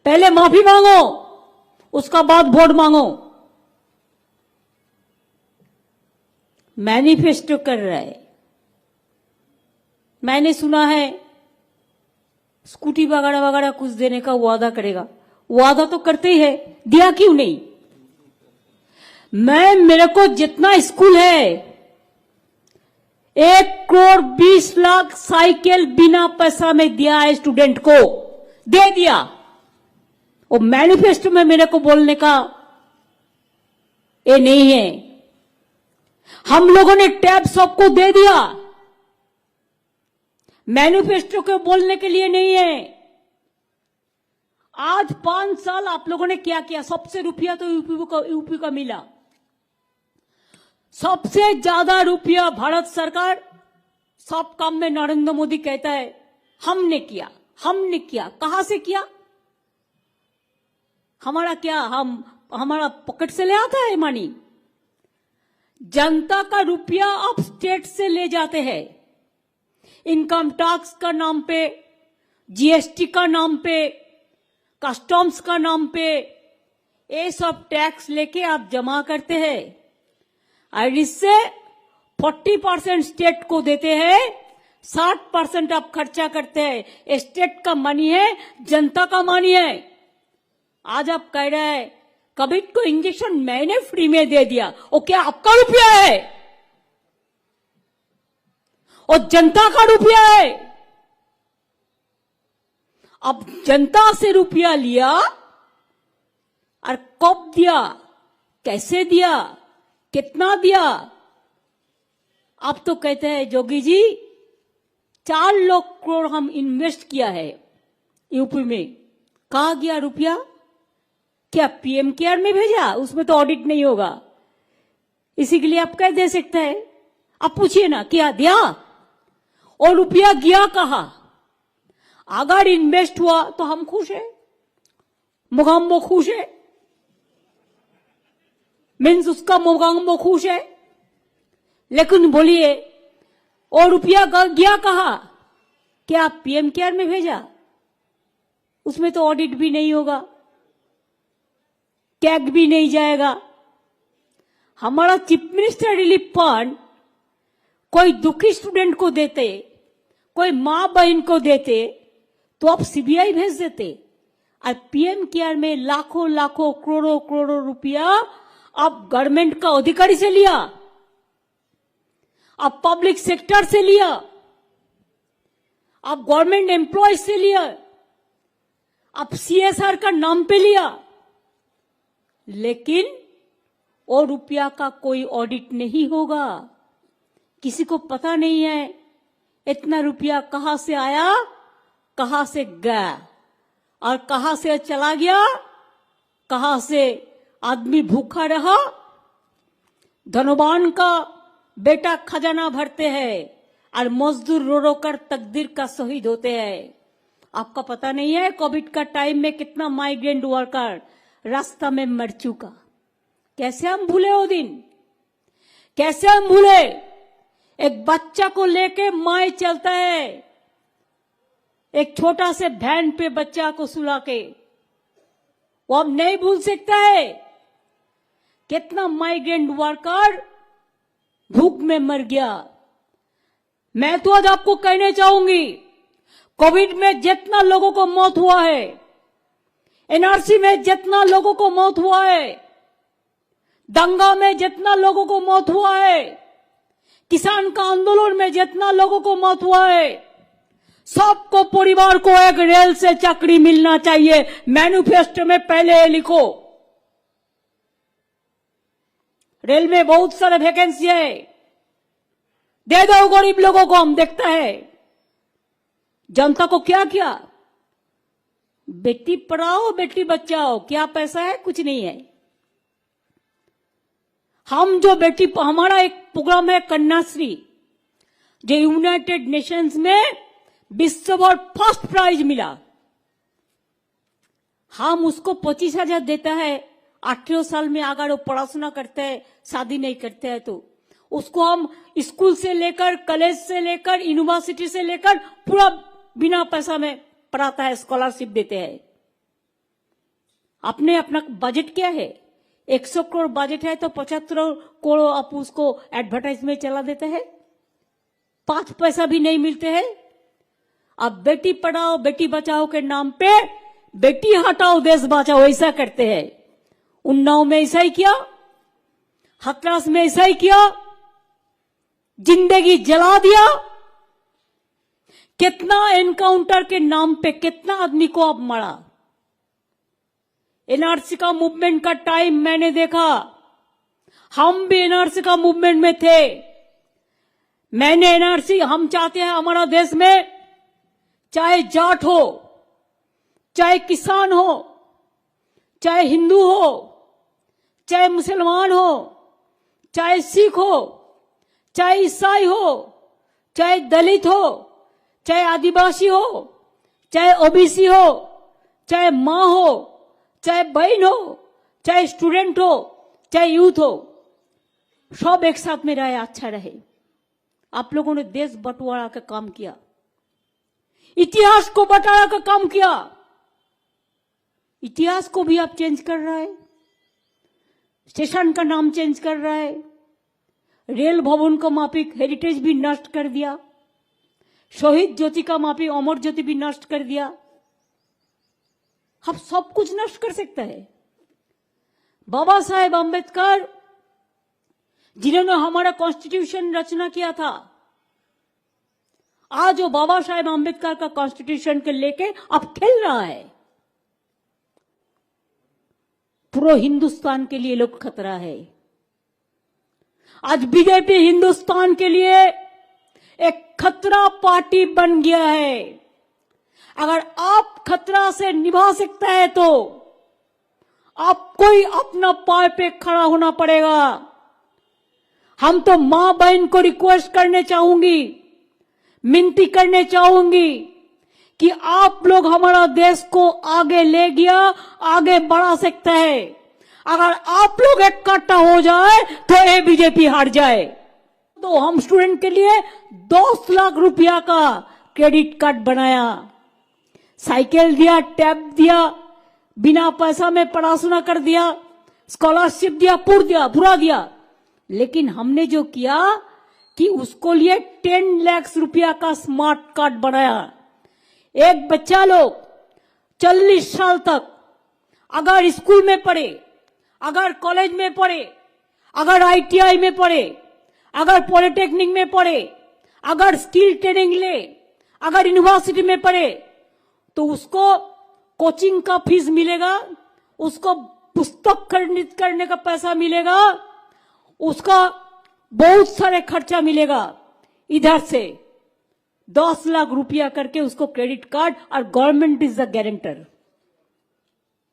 पहले माफी मांगो, उसका बाद वोट मांगो। मैनिफेस्टो कर रहा है। मैंने सुना है स्कूटी वगैरह वगैरह कुछ देने का वादा करेगा। वादा तो करते ही है, दिया क्यों नहीं? मेरे को जितना स्कूल है 1,20,00,000 साइकिल बिना पैसा में दिया है, स्टूडेंट को दे दिया। वो मैनिफेस्टो में मेरे को बोलने का ये नहीं है। हम लोगों ने टैब सबको दे दिया, मैनिफेस्टो को बोलने के लिए नहीं है। आज 5 साल आप लोगों ने क्या किया? सबसे रुपया तो यूपी का मिला। सबसे ज्यादा रुपया भारत सरकार सब काम में नरेंद्र मोदी कहता है हमने किया, हमने किया। कहां से किया? हमारा क्या, हमारा पॉकेट से ले आता है मनी? जनता का रुपया आप स्टेट से ले जाते हैं। इनकम टैक्स का नाम पे, जीएसटी का नाम पे, कस्टम्स का नाम पे, ये सब टैक्स लेके आप जमा करते हैं और इससे 40% स्टेट को देते हैं, 60% आप खर्चा करते हैं। स्टेट का मनी है, जनता का मनी है। आज आप कह रहे हैं कोविड को इंजेक्शन मैंने फ्री में दे दिया, वो क्या आपका रुपया है? और जनता का रुपया है। अब जनता से रुपया लिया और कब दिया, कैसे दिया, कितना दिया? आप तो कहते हैं जोगी जी 4 लाख करोड़ हम इन्वेस्ट किया है यूपी में। कहा गया रुपया? क्या पीएम केयर में भेजा? उसमें तो ऑडिट नहीं होगा, इसी के लिए आप कह दे सकते हैं। आप पूछिए ना क्या दिया और रुपया गया कहां? अगर इन्वेस्ट हुआ तो हम खुश है, मोगाम्बो खुश है, मीन्स उसका मोगाम्बो खुश है। लेकिन बोलिए और रुपया गया कहां? क्या पीएम केयर में भेजा? उसमें तो ऑडिट भी नहीं होगा, कैग भी नहीं जाएगा। हमारा चीफ मिनिस्टर रिलीफ फंड कोई दुखी स्टूडेंट को देते, कोई मां बहन को देते तो आप सीबीआई भेज देते। और पीएम केयर में लाखों लाखों करोड़ों करोड़ों रुपया आप गवर्नमेंट का अधिकारी से लिया, आप पब्लिक सेक्टर से लिया, आप गवर्नमेंट एम्प्लॉय से लिया, आप सीएसआर का नाम पे लिया। लेकिन वो रुपया का कोई ऑडिट नहीं होगा। किसी को पता नहीं है इतना रुपया कहां से आया, कहां से गया और कहां से चला गया, कहां से आदमी भूखा रहा। धनवान का बेटा खजाना भरते हैं और मजदूर रो रो कर तकदीर का शहीद होते हैं। आपका पता नहीं है कोविड का टाइम में कितना माइग्रेंट वर्कर रास्ता में मर चुका। कैसे हम भूले वो दिन? कैसे हम भूले? एक बच्चा को लेके माए चलता है, एक छोटा से वैन पे बच्चा को सुला के, वो हम नहीं भूल सकता है। कितना माइग्रेंट वर्कर भूख में मर गया। मैं तो आज आपको कहने चाहूंगी कोविड में जितना लोगों को मौत हुआ है, एनआरसी में जितना लोगों को मौत हुआ है, दंगा में जितना लोगों को मौत हुआ है, किसान का आंदोलन में जितना लोगों को मौत हुआ है, सबको परिवार को एक रेल से चाकरी मिलना चाहिए। मैनिफेस्टो में पहले लिखो। रेल में बहुत सारे वैकेंसी है, दे दो गरीब लोगों को। हम देखता है जनता को क्या किया। बेटी पढ़ाओ बेटी बचाओ, क्या पैसा है? कुछ नहीं है। हम जो बेटी, हमारा एक प्रोग्राम है कन्याश्री, जो यूनाइटेड नेशंस में विश्व भर फर्स्ट प्राइज मिला। हम उसको 25,000 देता है। 18 साल में अगर वो पढ़ाशुना करते हैं, शादी नहीं करते हैं, तो उसको हम स्कूल से लेकर, कॉलेज से लेकर, यूनिवर्सिटी से लेकर पूरा बिना पैसा में पढ़ाता है, स्कॉलरशिप देते हैं। आपने अपना बजट क्या है? 100 करोड़ बजट है तो 75 करोड़ आप उसको एडवर्टाइज में चला देते हैं, 5 पैसा भी नहीं मिलते हैं। अब बेटी पढ़ाओ बेटी बचाओ के नाम पे बेटी हटाओ देश बचाओ ऐसा करते हैं। उन्नाव में ऐसा ही किया, हाथरस में ऐसा ही किया, जिंदगी जला दिया। कितना एनकाउंटर के नाम पे कितना आदमी को अब मरा। एनआरसी का मूवमेंट का टाइम मैंने देखा, हम भी एनआरसी का मूवमेंट में थे। मैंने एनआरसी, हम चाहते हैं हमारा देश में चाहे जाट हो, चाहे किसान हो, चाहे हिंदू हो, चाहे मुसलमान हो, चाहे सिख हो, चाहे ईसाई हो, चाहे दलित हो, चाहे आदिवासी हो, चाहे ओबीसी हो, चाहे मां हो, चाहे बहन हो, चाहे स्टूडेंट हो, चाहे यूथ हो, सब एक साथ में रहे, अच्छा रहे। आप लोगों ने देश बंटवारा का काम किया, इतिहास को बंटवारा का काम किया। इतिहास को भी आप चेंज कर रहा है, स्टेशन का नाम चेंज कर रहा है, रेल भवन का माफिक हेरिटेज भी नष्ट कर दिया, शहीद ज्योति का माफी अमर ज्योति भी नष्ट कर दिया। अब सब कुछ नष्ट कर सकता है। बाबा साहेब आंबेडकर जिन्होंने हमारा कॉन्स्टिट्यूशन रचना किया था, आज वो बाबा साहेब आंबेडकर का कॉन्स्टिट्यूशन के लेके अब खेल रहा है। पूरे हिंदुस्तान के लिए लोग खतरा है। आज बीजेपी हिंदुस्तान के लिए एक खतरा पार्टी बन गया है। अगर आप खतरा से निभा सकता है तो आपको ही अपना पाय पे खड़ा होना पड़ेगा। हम तो मां बहन को रिक्वेस्ट करने चाहूंगी, मिनती करने चाहूंगी कि आप लोग हमारा देश को आगे ले गया, आगे बढ़ा सकता है। अगर आप लोग इकट्ठा हो जाए तो ये बीजेपी हार जाए। तो हम स्टूडेंट के लिए 10 लाख रुपया का क्रेडिट कार्ड बनाया, साइकिल दिया, टैब दिया, बिना पैसा में पढ़ाशुना कर दिया, स्कॉलरशिप दिया, पूरा दिया। लेकिन हमने जो किया कि उसको लिए 10 लाख रुपया का स्मार्ट कार्ड बनाया। एक बच्चा लोग 40 साल तक अगर स्कूल में पढ़े, अगर कॉलेज में पढ़े, अगर आईटीआई में पढ़े, अगर पॉलिटेक्निक में पढ़े, अगर स्किल ट्रेनिंग ले, अगर यूनिवर्सिटी में पढ़े, तो उसको कोचिंग का फीस मिलेगा, उसको पुस्तक खरीद करने का पैसा मिलेगा, उसका बहुत सारे खर्चा मिलेगा। इधर से 10 लाख रुपया करके उसको क्रेडिट कार्ड, और गवर्नमेंट इज द गारंटर।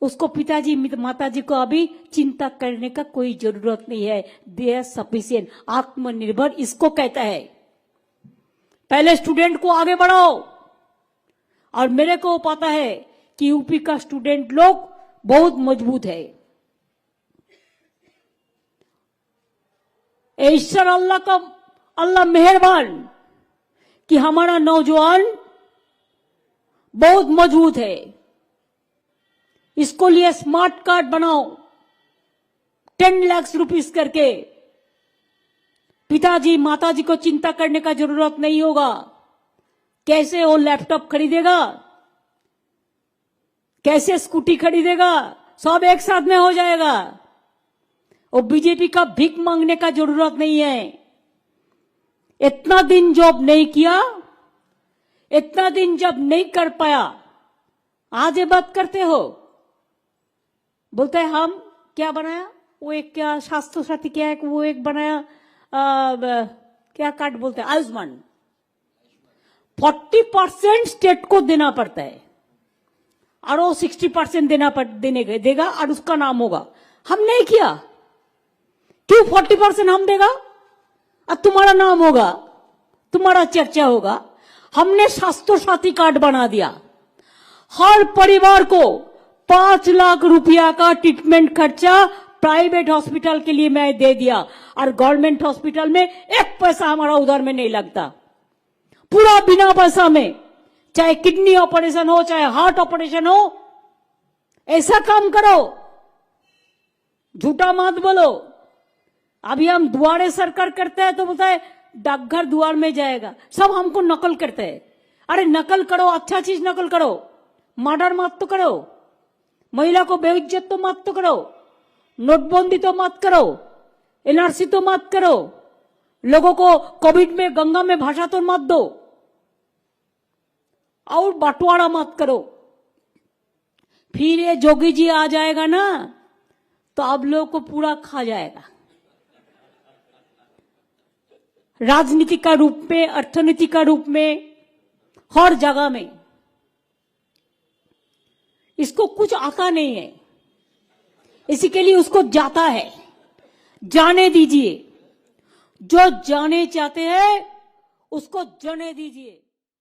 उसको पिताजी माताजी को अभी चिंता करने का कोई जरूरत नहीं है। दे आर सफिशिएंट, आत्मनिर्भर इसको कहता है। पहले स्टूडेंट को आगे बढ़ाओ। और मेरे को पता है कि यूपी का स्टूडेंट लोग बहुत मजबूत है। ईश्वर अल्लाह मेहरबान कि हमारा नौजवान बहुत मजबूत है। इसको लिए स्मार्ट कार्ड बनाओ, 10 लाख रुपीस करके। पिताजी माताजी को चिंता करने का जरूरत नहीं होगा। कैसे वो लैपटॉप खरीदेगा, कैसे स्कूटी खरीदेगा, सब एक साथ में हो जाएगा। वो बीजेपी का भीख मांगने का जरूरत नहीं है। इतना दिन जॉब नहीं किया, इतना दिन जब नहीं कर पाया, आज ये बात करते हो। बोलते हैं हम क्या बनाया, वो एक क्या स्वास्थ्य साथी क्या है, वो एक बनाया क्या कार्ड बोलते हैं, आयुष्मान। 40% स्टेट को देना पड़ता है और वो 60% देगा और उसका नाम होगा। हम नहीं किया। क्यों 40% हम देगा और तुम्हारा नाम होगा, तुम्हारा चर्चा होगा। हमने स्वास्थ्य साथी कार्ड बना दिया। हर परिवार को 5 लाख रुपया का ट्रीटमेंट खर्चा प्राइवेट हॉस्पिटल के लिए मैं दे दिया, और गवर्नमेंट हॉस्पिटल में 1 पैसा हमारा उधर में नहीं लगता। पूरा बिना पैसा में, चाहे किडनी ऑपरेशन हो, चाहे हार्ट ऑपरेशन हो, ऐसा काम करो, झूठा मत बोलो। अभी हम दुआरे सरकार करते हैं तो बोलता है डाकघर द्वार में जाएगा, सब हमको नकल करते हैं। अरे नकल करो, अच्छा चीज नकल करो, मर्डर मत तो करो, महिला को बेइज्जत तो मत तो करो, नोटबंदी तो मत करो, एनआरसी तो मत करो, लोगों को कोविड में गंगा में भाषा तो मत दो, और बंटवारा मत करो। फिर ये जोगी जी आ जाएगा ना तो आप लोगों को पूरा खा जाएगा, राजनीति का रूप में, अर्थनीति का रूप में, हर जगह में। इसको कुछ आता नहीं है, इसी के लिए उसको जाता है। जाने दीजिए, जो जाने चाहते हैं उसको जाने दीजिए।